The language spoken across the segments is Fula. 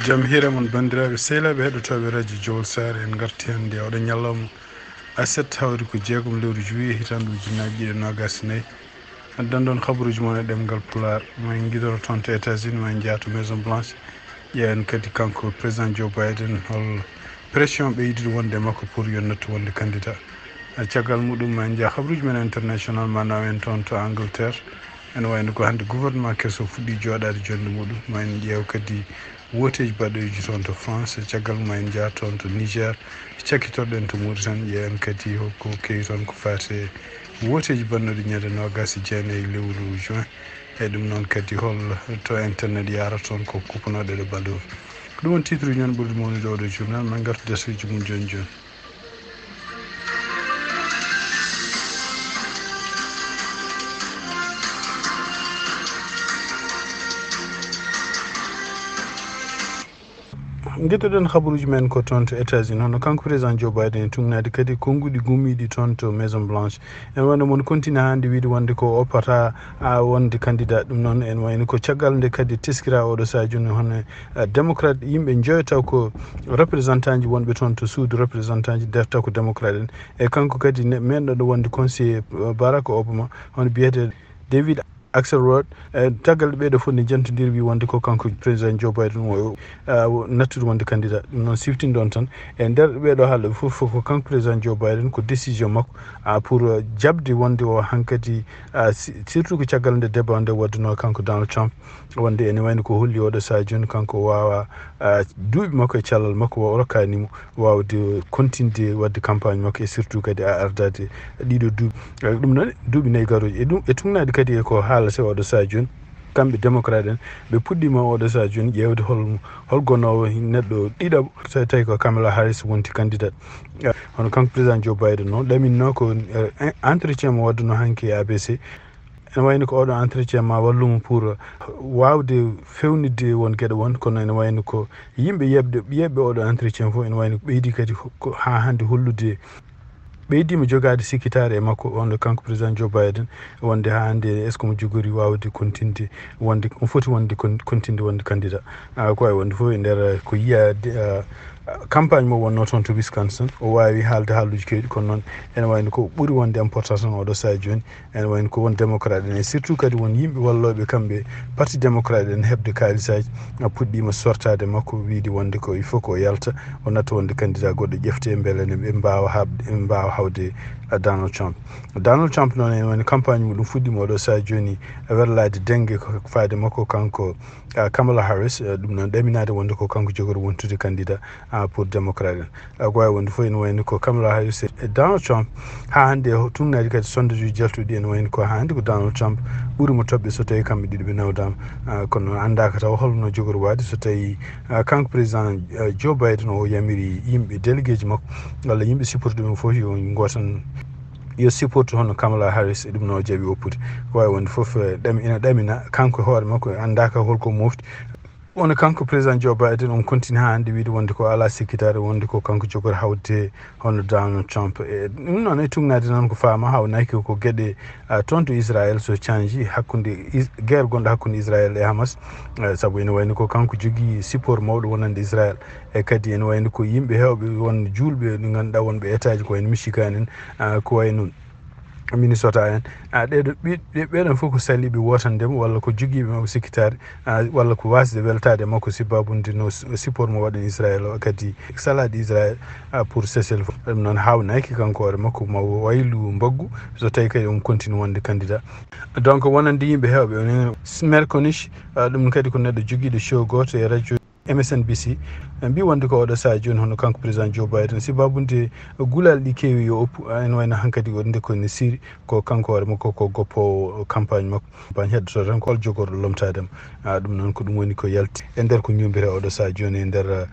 jam hire mon bandiraɓe sehlaɓe heɗotoɓe radio Jowol Sare en garti hannde oɗo ñallawma aset hawri ko jeegom lewru juillet hitande ujunnaje ɗiɗi e nogas nayyi addan ɗon habaruji moon e ɗemgal Pulaar ma en guidoro toon to États-Unis ma en jaato Maison Blanche ƴeewen kadi kanko président Joe Biden hol pression ɓeydiɗo wonde makko pour yo nattu wonde candidat caggal muɗum ma en jaa habaruji men international manaw en toon to Angleterre ene wayno ko hannde gouvernement kesso fuɗɗi jooɗade jonde muɗum ma en ƴeew kadi woteji baɗoyji toon to France caggal ma en jaa toon to Niger cakkitoɗen to Mauritanie ƴeewen kadi ko kewi toon ko fate woteji bannoɗi ñande nogas e jeenayyi lewru juin e ɗum noon kadi hol to internet yara toon ko kupanoɗe ɗo balɗoru ko ɗum won titre uji ñon ɓurɗi mawnude oɗo journal ma gartu desuji mum joni joni. guettoɗen habaruji men ko toon to États-Unis hono kanko président Joe Biden e tugnade kadi konnguɗi gummiɗi toon to Maison Blanche en wayno mon continue hande wiide wonde ko oppata wonde candidat ɗum noon en wayno ko caggal nde kadi teskira oɗo saha joni hono démocrate yimɓe joyataw ko représentant ji wonɓe toon to suudu représentant ji defta ko démocrate en e kanko kadi menɗoɗo wonde conseiller Barack Obama hono biyete David Axelrod taggal ɓeɗo fof ne jantodiri wi wonde ko kanko président Joe Biden o nattude wonde candidat ɗum noon siftinɗon tan e nder ɓeɗo haalɓe fof ko kanko président Joe Biden ko décision makko pour jabde wonde o hankkadi surtout ko caggal nde débat nde wadduno kanko Donald Trump wonde ene wayno ko holli oɗo saha joni kanko wawa duuɓi makko e cellal makko o rokkanimo wawde continde wadde campagne makko e surtout kadi ardade ɗiɗo duuɓi ɗum noon duuɓi nayyi garoji e tugnade kadi ko haalate oɗo saha joni kamɓe démocrate en ɓe puɗɗima oɗo saha joni ƴewde hol gonowo neɗɗo ɗiɗaɓo so tawi ko Kamala Harris wonti candidat hono kanko président Joe Biden noon ɗaminno ko entretien mo wadduno hanki ABC ene wayno ko oɗo entretien ma wallumo pour wawde fewnidde won gueɗe won kono ene wayno ko yimɓe yeɓɓe oɗo entretien fof ene wayno ɓeydi kadi ha hande hollude ɓeydima jogade sikkitare e makko wonde kanko président Joe Biden wonde ha hande est ce que mo jogori wawde continde wonde o foti wonde continde wonde candidat ko way wonde fof e nder ko yiya campagne mo wonno toon to Wisconsin o wawi haalde haaluji kewɗi kono noon ene wayno ko ɓuuri wonde important tan oɗo saha joni ene wayno ko won démocrate en et surtout kadi won yimɓe walloɓe kamɓe parti démocrate en hebde kalisaji puɗɗima sortade makko wiide wonde ko il faut ko yalta o natta wonde candidat goɗɗo ƴefte beele ɓe mbawa hawde Donald Trump noon ene wayno campagne muɗum fuɗɗima oɗo saha joni werlade dengue ko faade makko kanko Kamala Harris ɗum noon ɗaminade wonde ko kanko jogori wontude candidat pour démocrate en ko wawi wonde fof ene wayno ko Kamala Harris e Donald Trump ha hande tugnade kadi sondage uji jaltuɗi ene wayno ko ha hande ko Donald Trump ɓuurimo toɓɓe so tawi kamɓe ɗiɗo ɓe nawdama kono andaka taw holno jogori wade so tawi kanko président Joe Biden o yamiri yimɓe délégué ji makko walla yimɓe supporté ɗum fof yo gotan yo support hono Kamala Harris e ɗum no jaaɓi woppude ko wawi wonde foof ina ɗamina kanko e hoore makko andaka holko mofti woni kanko président Joe Biden on continue ha hande wiide wonde ko ala sikkitare wonde ko kanko jogori hawde hono Donald Trump e ɗum noon e tugnade noon ko faama hawnaki ko gueɗe toon to Israël so change hakkude guerre gonɗo hakkude Israël e Hamas saabu ene wayno ko kanko jogui support mawɗo wonande Israël e kadi ene wayno ko yimɓe hewɓe won julɓe ɗi ganduɗa wonɓe état ji ko wayno Michigan en ko wayno Minnesota en ɓeɗon fof ko saliɓe wotandemo walla ko joguiɓe makko sikkitare walla ko wasde weltade makko sibabunde no support mo waɗen Israël o kadi salade Israël pour cessel ɗum noon hawnaki kanko hoore makko ma waylu mbaggu so tawi kadi on continue wonde candidat donc wonande yimɓe hewɓe Merconish ɗum kadi ko neɗɗo joguiɗo show goto e radio MSNBC mbi wonde ko oɗo saha joni hono kanko président Joe Biden sibabunde gulal ɗi kewi yo oppu ene wayno hankkadi wonde kone siri ko kanko hoore makko ko goppo campagne makko ban heddoto tan ko hol jogorɗo lomtadema ɗum noon ko ɗum woni ko yalti e nder ko jumbira oɗo saha joni e nder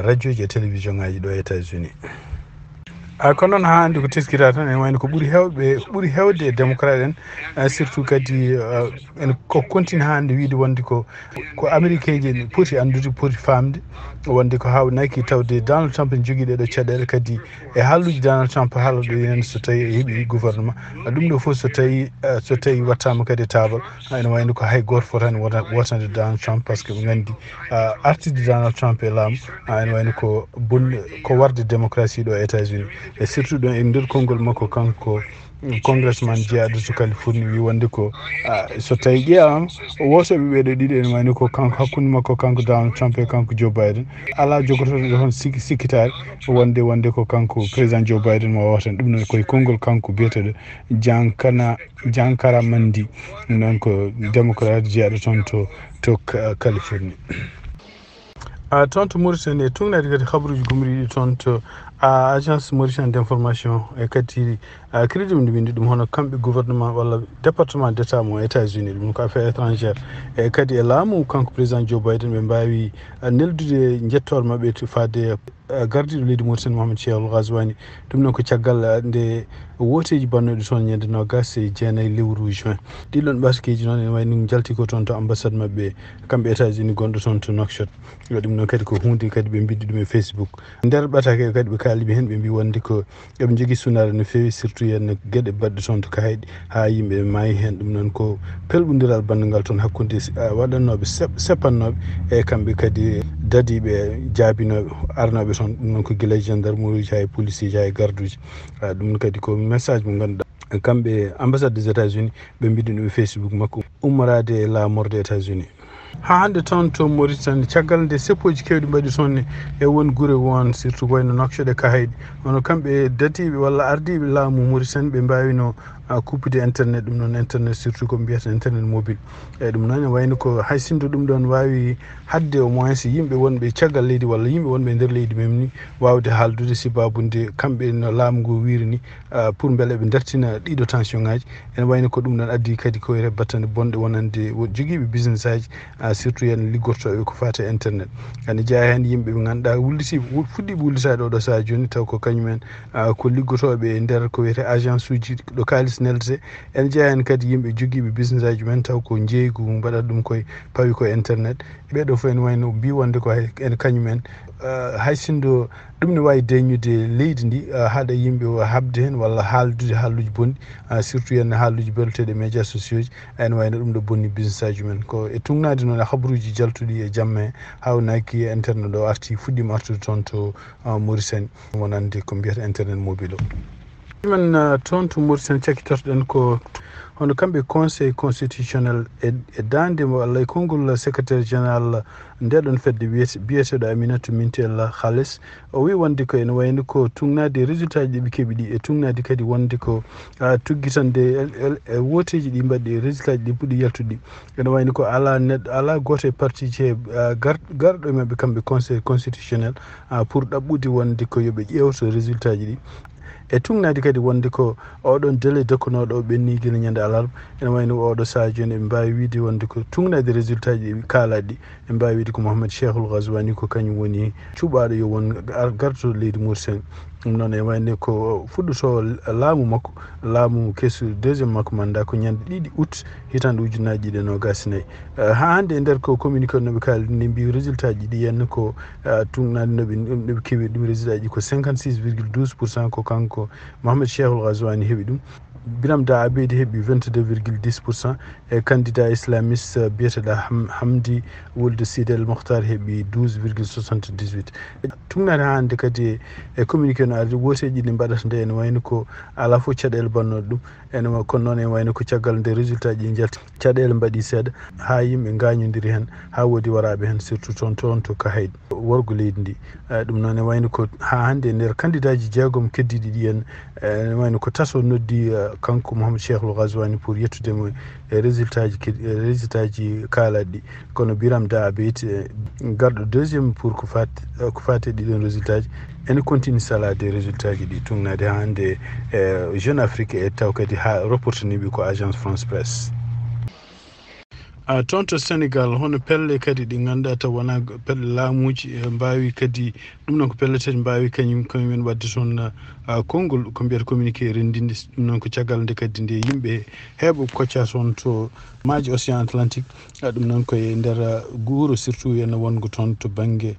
radio ji e télévision ngaji ɗo e États-Unis kono noon ha hande ko teskira tan en wayno ko ɓuuri hewde démocrate en surtout kadi en ko continue ha hande wiide wonde ko américain ji poti andude poti famde wonde ko hawnaki tawde Donald Trump ne jogui ɗeɗo caɗele kadi e halluji Donald Trump haala ɗo yen so tawi heeɓi gouvernement ɗum ɗo foof so tawi wattama kadi taabal ene wayno ko hay goto fotani wotande Donald Trump par ce que ɓe gandi artide Donald Trump e laamu ene wayno ko bonne ko warde démocratie ɗo e États-Unis e surtout ɗon e nder konngol makko kanko congressman jeeyaɗo to Californie wi wonde ko so tawi ƴeewama wosoɓe ɓeɗo ɗiɗi ene wayno ko kanko hakkude makko kanko Donald Trump e kanko Joe Biden ala jogotoɗo toon sikkitare wonde ko kanko président Joe Biden mo wawatan ɗum noon koye konngol kanko biyeteɗo Jankara Mandi noon ko démocrate jeeyaɗo toon to Californie toon to Mauritanie e tungnade kadi habaruji gumriɗi toon to agence mauritienne d' information e kadi crédit ɗum windi ɗum hono kamɓe gouvernement walla département d' état mo États-Unis ɗum ko affaire étrangére e kadi e laamu kanko président Joe Biden ɓe mbawi neldude jettore mabɓe to fade gardiɗo leydi Mauritanie Mohamed Cheikhul Ghazouani ɗum noon ko caggal nde woteji bannoɗi toon ñande nogas e jeenayyi lewru juin ɗiɗon ɓaskeji noon ene wayno jalti ko toon to ambassade mabɓe kamɓe États-Unis gonɗo toon to Nouakchott ɗum noon kadi ko hunde kadi ɓe biddi ɗum e Facebook nder ɓatake kadi ɓe kaaliɓe hen ɓe mbi wonde ko eɓe jogui sunare no fewi surtout yen gueɗe baɗɗe toon to Kahayɗi ha yimɓe maayi hen ɗum noon ko pelɓodiral bandungal toon hakkude waɗannoɓe seppannoɓe e kamɓe kadi dadiɓe jaabinoɓe arnoɓe toon ɗum noon ko guila e gendarmerie ji ha e policier ji ha e garde uji ɗum noon kadi ko message mo ganduɗa kamɓe ambassade des États-Unis ɓe mbiɗi ɗum e Facebook makko ummorade e laamorde États-Unis ha hande toon to Mauritanie caggal nde seppoji kewɗi mbaɗi toon e won guure won surtout wayno Nouakchott e Kahayɗi hono kamɓe dadiɓe walla ardiɓe laamu Mauritanie ɓe mbawino kuppude internet ɗum noon internet surtout ko mbiyata internet mobile eyyi ɗum noon ne wayno ko hay sinno ɗum ɗon wawi hadde au moins yimɓe wonɓe caggal leydi walla yimɓe wonɓe nder leydi mem ni wawde haaldude si babude kamɓe no laamu ngu wiiri ni pour beele ɓe dartina ɗiɗo tension ngaji ene wayno ko ɗum ɗon addi kadi ko wiyete battane bonɗe wonande joguiɓe business aji surtout yen liggortoɓe ko fate internet ene jeeya hen yimɓe ɓe ganduɗa fuɗɗiɓe wullitade oɗo saaha joni taw ko kañumen ko liggotoɓe e nder ko wiyete agence uji ɗo kalis neldete ene jeeya hen kadi yimɓe joguiɓe business aji mumen taw ko jeygu mbaɗat ɗum koye pawi koye internet ɓeɗo foof ene wayno mbi wonde ko ene kañumen hay sindo ɗum ne wawi deññude leydi ndi haɗa yimɓe habde hen walla haaldude haalluji bonni surtout yen haalluji belteɗe médias sociaux ji ene wayno ɗum ɗo bonni business aji men ko e tungnade noon e habaruji jaltuɗi e jamma he hawnaki internet o arti fuɗɗima artude toon to Mauritanie wonande ko mbiyata internet mobile o men toon to Mauritanie cakkitotoɗen ko hono kamɓe conseil constitutionnel e dande walla e konngol secrétaire général ndeɗon fedde biyeteɗo Aminatou Mintel Halis o wi wonde ko ene wayno ko tungnade résultat ji ɗiɓe keeɓi ɗi e tungnade kadi wonde ko tuggitande e woteji ɗi mbaɗi résultat ji ɗi puɗɗi yaltude ɗi ene wayno ko ala goto e parti ji he garɗo e mabɓe kamɓe conseil constitutionnel pour ɗaɓɓude wonde ko yooɓe ƴewto résultat ji ɗi e tungnade kadi wonde ko oɗon délai dokkanoɗo o ɓenni guila ñande alarba ene wayno oɗo saaha joni ɓe mbawi wiide wonde ko tungnade résultat ji ɗi kaalaɗi ɓe mbawi wiide ko Mohamed Cheikhul Ghazouani ko kañum woni cuɓaɗo yo won gardoto leydi Mauritanie ɗum noon e wayno ko fuɗɗoto laamu makko laamu kesso deuxiéme makko mandat ko ñande 2 août hitande ujunnaji ɗiɗi e nogas nayyi ha hande e nder ko communiqué noɓe kaali ne mbi résultat ji ɗi henna ko tungnade noɓe keewi ɗum résultat ji ko 56,12% ko kanko Mohamed Cheikhul Ghazouani heeɓi ɗum Biram Da Abedi heeɓi 22,10% e candidat islamiste biyeteɗo Hamdi Wuld Sidel Mokhtar heeɓi 12,78 tungnade hande kadi e communiqué no ardi woteji ɗi mbaɗata nde ene wayno ko ala fof caɗele bannoɗo ɗum ene kono noon ene wayno ko caggal nde résultat ji jalti caɗele mbaɗi seeɗa ha yimɓe gañodiri hen ha woodi waraɓe hen surtout toon to Kahayɗi worgo leydi ndi ɗum noon ne wayno ko ha hande e nder candidat ji jeegom keddiɗi ɗi en ene wayno ko tato noddi kanko Mohamed Cheikhul Ghazouani pour yettudemo e résultat ji kaalaɗi ɗi kono Biram Da Abedi garɗo deuxiéme pour ko fate ɗiɗon résultat ji ene continue salade résultat ji ɗi tungnade hande Jeune Afrique e taw kadi ha reportaniɓe ko agence France Presse tonto Sénégal hono pelle kadi ɗi ganduɗa taw wona pelle laamuji mbawi kadi ɗum noon ko pelle tati mbawi kañumen wadde toon konngol ko mbiyata communiqué rendinde ɗum noon ko caggal nde kadi nde yimɓe heeɓa kocca toon to maaji océan atlantique ɗum noon koye nder guuro surtout ene wongo toon to banggue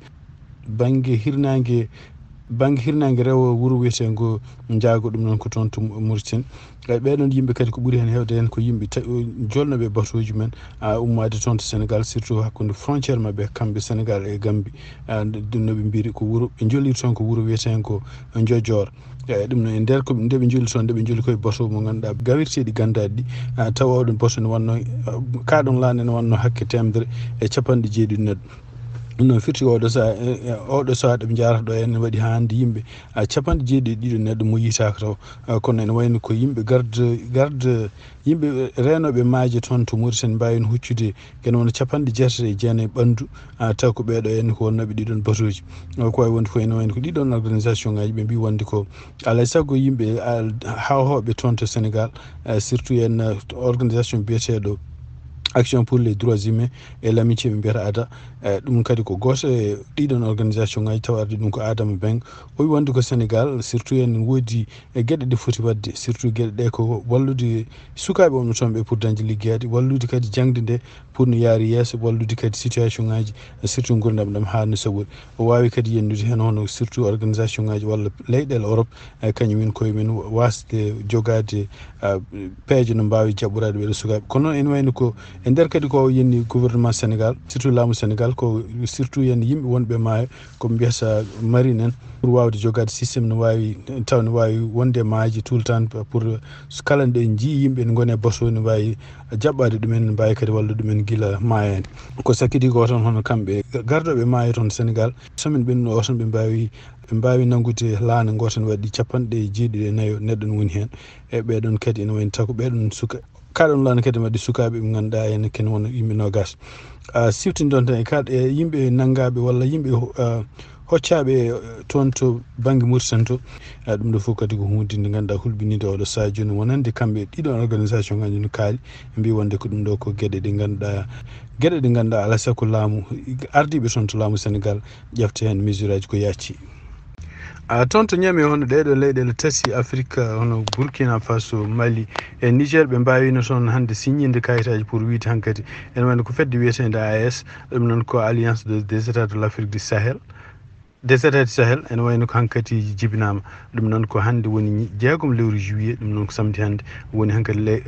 hirnangue rewo wuuro wiyetengo Ndiago ɗum noon ko toon to Mauritanie ɓeɗon yimɓe kadi ko ɓuuri hen hewde hen ko yimɓe jolnoɓe batuji men ummade toon to Sénégal surtout hakkude frontiére mabɓe kamɓe Sénégal e Gambie ɗum noɓe mbiri ko wuuro ɓe joliri toon ko wuuro wiyetengo Ndiodior ɗum noon e nder ko nde ɓe joli toon nde ɓe joli koye bateau mo ganduɗa gawirteɗi gandaɗi ɗi tawa oɗon bateau ne wanno kaɗon lande ne wanno hakke 190 neɗɗo ɗum noon firti oɗo saha ɗoɓe jarata ɗo ene waɗi hande yimɓe 90 neɗɗo mo yitaka taw kono ene wayno ko yimɓe garde yimɓe renoɓe maaje toon to Mauritanie mbawino huccude kene wona 69 ɓandu taw ko ɓeɗo enne ko wonnoɓe ɗiɗon batuji ko wawi wonde ko ene wayno ko ɗiɗon organisation ngaji ɓe mbi wonde ko alay saago yimɓe hawhoɓe toon to Sénégal surtout en organisation biyeteɗo action pour les droits humains et l'amitié ɓe mbiyata ADA ɗum kadi ko goto e ɗiɗon organisation ngaji taw arde ɗum ko Adama Beng o wi wonde ko Sénégal surtout en woodi gueɗe ɗe foti wadde surtout gueɗe ɗe ko wallude sukaɓe wonɓe toon ɓe pour dañde liggeyade wallude kadi jangde nde pour no yaari yesso wallude kadi situation ngaji surtout gurdam ɗam ha no saɓori o wawi kadi yennude hen hono surtout organisation ngaji walla leyɗele Europe kañumen koyemen wasde jogade peeje no mbawi jaɓɓorade ɓeɗo sukaɓe kono noon ene wayno ko e nder kadi ko yenni gouvernement Sénégal surtout laamu Sénégal ko surtout yen yimɓe wonɓe maayo ko mbiyata marine en pour wawde jogade systéme no wawi taw no wawi wonde maaji tout le temps pour kala nde jii yimɓe ne gone bateau ne wawi jaɓɓade ɗumen ne mbawi kadi wallude ɗumen guila maayani ko sakkidi ko toon hono kamɓe gardoɓe maayo toon Sénégal somin ɓenno o tan ɓe mbawi nangude laana goten waɗi 94 neɗɗo ne woni hen e ɓeɗon kadi ene wayno taw ko ɓeɗon suka kaɗon lana kadi waɗi sukaɓe ɓe ganduɗa ene ken wona yimɓe nogas siftindon tan e yimɓe nangaɓe walla yimɓe hoccaɓe toon to banggue Mauritanie to ɗum ɗo foof kadi ko hunde nde ganduɗa hulɓinide oɗo saha joni wonande kamɓe ɗiɗon organisation ngaji no kaali mbi wonde ko ɗum ɗo ko gueɗe ɗe ganduɗa alay saago laamu ardiɓe toon to laamu Sénégal ƴefte hen mesure aji ko yacci toon to ñami hono ɗeɗo leyɗele tati Afrique hono Burkina Faso Mali e Niger ɓe mbawino toon hande signinde kayitaji pour wiide hankkadi ene wayno ko fedde wiyetede AES ɗum noon ko alliance des états de l'Afrique du Sahel ene wayno ko hankkadi jibinama ɗum noon ko hande woni 6 lewru juillet ɗum noon ko samedi hande woni hankkadi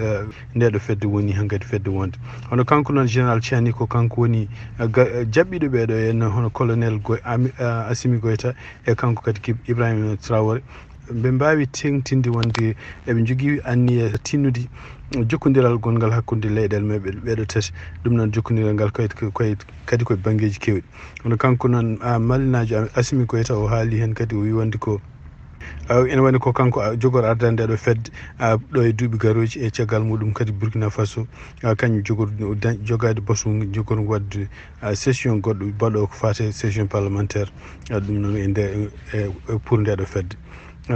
ndeɗo fedde woni hankkadi fedde wonde hono kanko noon général Tiani ko kanko woni jaɓɓiɗo ɓeɗo en hono colonel Assimi Goïta e kanko kadi Ibrahima Traoré ɓe mbawi tengtinde wonde eɓe jogui anniya tinnude jokkodiral gongal hakkude leyɗele meɓe ɓeɗo tati ɗum noon jokkodiral ngal kadi koye banggueji kewɗi hono kanko noon malinajo Assimi Goïta o haali hen kadi o wi wonde ko ene wayno ko kanko jogor ardande ndeɗo fedde ɗo e duuɓi garoji e caggal muɗum kadi Burkina Faso kañum jogade bateau jogor wadde session goɗɗo baɗo ko fate session parlementaire ɗum noon e nde pour ndeɗo fedde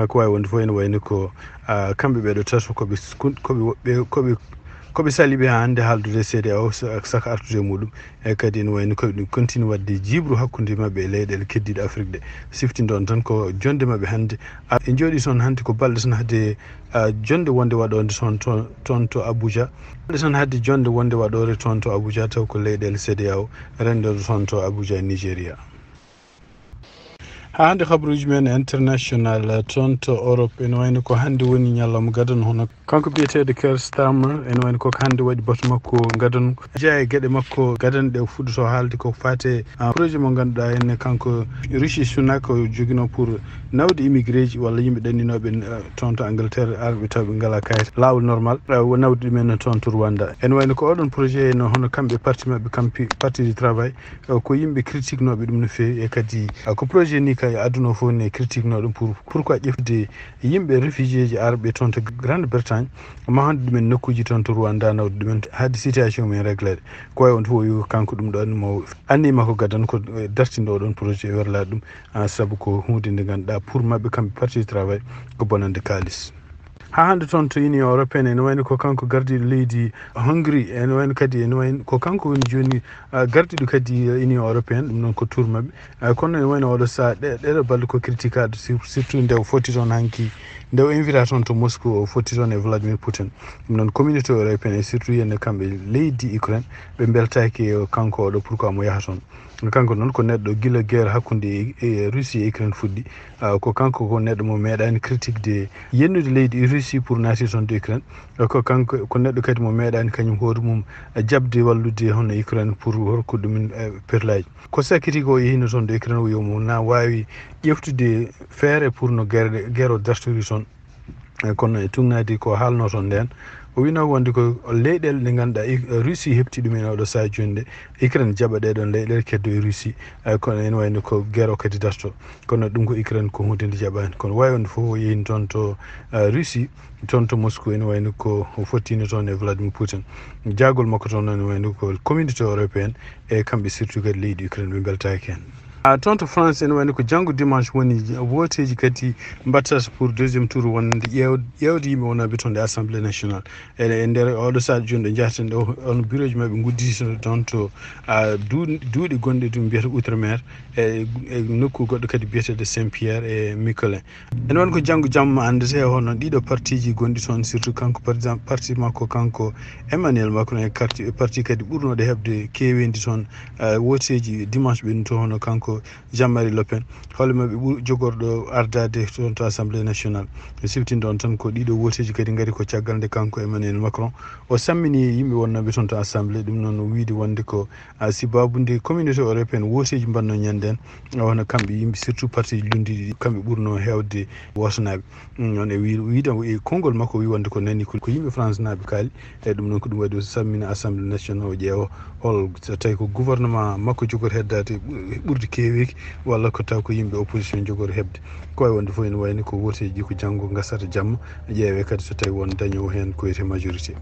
ko wawi wonde fof ene wayno ko kamɓe ɓeɗo tato koɓe saliɓe ha hande haaldude CEDEAO saka artude muɗum e kadi ene wayno koɓe continue wadde jibru hakkude mabɓe e leyɗele keddiɗe Afrique ɗe siftindon tan ko jonde mabɓe hande e jooɗi toon hande ko balɗe tan haade jonde wonde waɗode toon to Abuja balɗe tan haade jonde wonde waɗore toon to Abuja taw ko leyɗele CEDEAO rendoɗo toon to Abuja e Nigéria ha hande habruji men international toon to Europe ene wayno ko hande woni ñalawma gadano hono kanko biyeteɗo Keir Starmer ene wayno koko hande waɗi batu makko gadano jeeya e gueɗe makko gadano ɗe fuɗɗoto haalde ko fate projet mo ganduɗa henne kanko Rishi Sunak o joguino pour nawde immigré ji walla yimɓe ɗanninoɓe toon to Angleterre arɓe taw ɓe ngala kayit lawol normal nawde ɗumen toon to Rwanda ene wayno ko oɗon projet no hono kamɓe parti mabɓe parti du travail ko yimɓe critique noɓe ɗum no fewi e kadi ko projet ni kay aduna fof ne critique no ɗum pourquoi ƴefde yimɓe réfugié ji arɓe toon to Grande Bretagne ma hande ɗumen nokkuji toon to Rwanda nawde ɗumen haade situation men réglade ko wawi wonde fof wi kanko ɗum ɗon mo annima ko gadan ko dartinde oɗon projet werlade ɗum saabu ko hunde nde ganduɗa pour mabɓe kamɓe parti du travail ko bonande kalis ha hande toon to union européenne ene wayno ko kanko gardiɗo leydi Hongrie ene wayno kadi ene wayno ko kanko woni joni gardiɗo kadi union européenne ɗum noon ko tour mabɓe kono ene wayno oɗo saa ɗeɗo balɗe ko critique ade surtout nde o foti toon hanki nde o invita toon to Moscou o foti toon e Vladimir Putin ɗum noon communauté européenne et surtout yenne kamɓe leydi Ukraine ɓe beltaki kanko oɗo pourquoi mo yaha toon kanko noon ko neɗɗo gila guerre hakkude Russie e Ukraine fuɗɗi ko kanko ko neɗɗo mo meeɗani critique de yennude leydi Russie pour naati toon de Ukraine ko kanko ko neɗɗo kadi mo meeɗani kañum hoore mum jabde wallude hono Ukraine pour horkude ɗumen perlaji ko sakkiti ko yehino toon de Ukraine o yomo na wawi ƴeftude feere pour no guerre o dartori toon kono e tugnadi ko haalno toon nden o wino wonde ko leyɗele ɗe ganduɗa Russie hepti ɗumen oɗo saha joni nde Ukraine jaɓa ɗeɗon leyɗele keddo e Russie kono ene wayno ko guerre o kadi darto kono ɗum ko Ukraine ko hunde nde jaɓani kono wawi wonde foof o yehini toon to Russie toon to Moscou ene wayno ko o fottino toon e Vladimir Putin jagol makko toon ene wayno ko communauté européenne e kamɓe surtout kadi leydi Ukraine ɓe beltaki hen toon to France ene wayno ko janggo dimanche woni voteji kadi mbattata pour deuxiéme tour wonde ƴewde yimɓe wonaɓe toon de assemblée nationale e nder oɗo saat joni ɗo jahaten ɗo on bureau ji mabɓe gudditi toon to duuɗi gonɗe ɗum mbiyata outre mer e nokku goɗɗo kadi biyeteɗo Saint Pierre e Miquelon ene woni ko janggo jamma andete hono ɗiɗo parti ji gonɗi toon surtout kanko par exemple parti makko kanko Emmanuel Macron e parti kadi ɓurnoɗo hebde kewendi toon voteji dimanche ɓenni to hono kanko Jean-Marie Le Pen holle mabɓe jogorɗo ardade toon to assemblée nationale e siftinde on tan ko ɗiɗo voteji kadi gaari ko caggal nde kanko Emmanuel Macron o sammini yimɓe wonnoɓe toon to assemblée ɗum noon o wiide wonde ko si babude communauté européenne voteji mbanno ñanden wona kamɓe yimɓe surtout parti lundiɗi kamɓe ɓurno hewde wotonaɓe on e wiide e konngol makko wi wonde ko nani ko yimɓe France naɓe kaali e ɗum noon ko ɗum waɗi o sammina assemblée nationale o ƴeewa hol so tawi ko gouvernement makko jogori heddade ɓurde keweki walla ko taw ko yimɓe opposition jogori hebde ko way wonde fof ene wayni ko voteji ko janggo gasata jamma ƴeewe kadi so tawi won dañowo hen ko wiyete majorité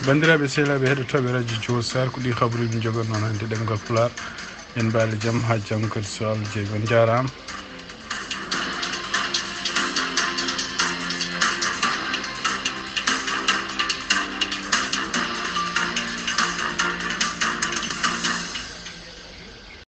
bandiraɓe sehlaɓe heɗotoɓe radio Diowo Sarr ko ɗi habaruji jogono noon hande ɗemgal Pulaar en mbaali jaam ha janggo kadi so Allah jaaɓi on jarama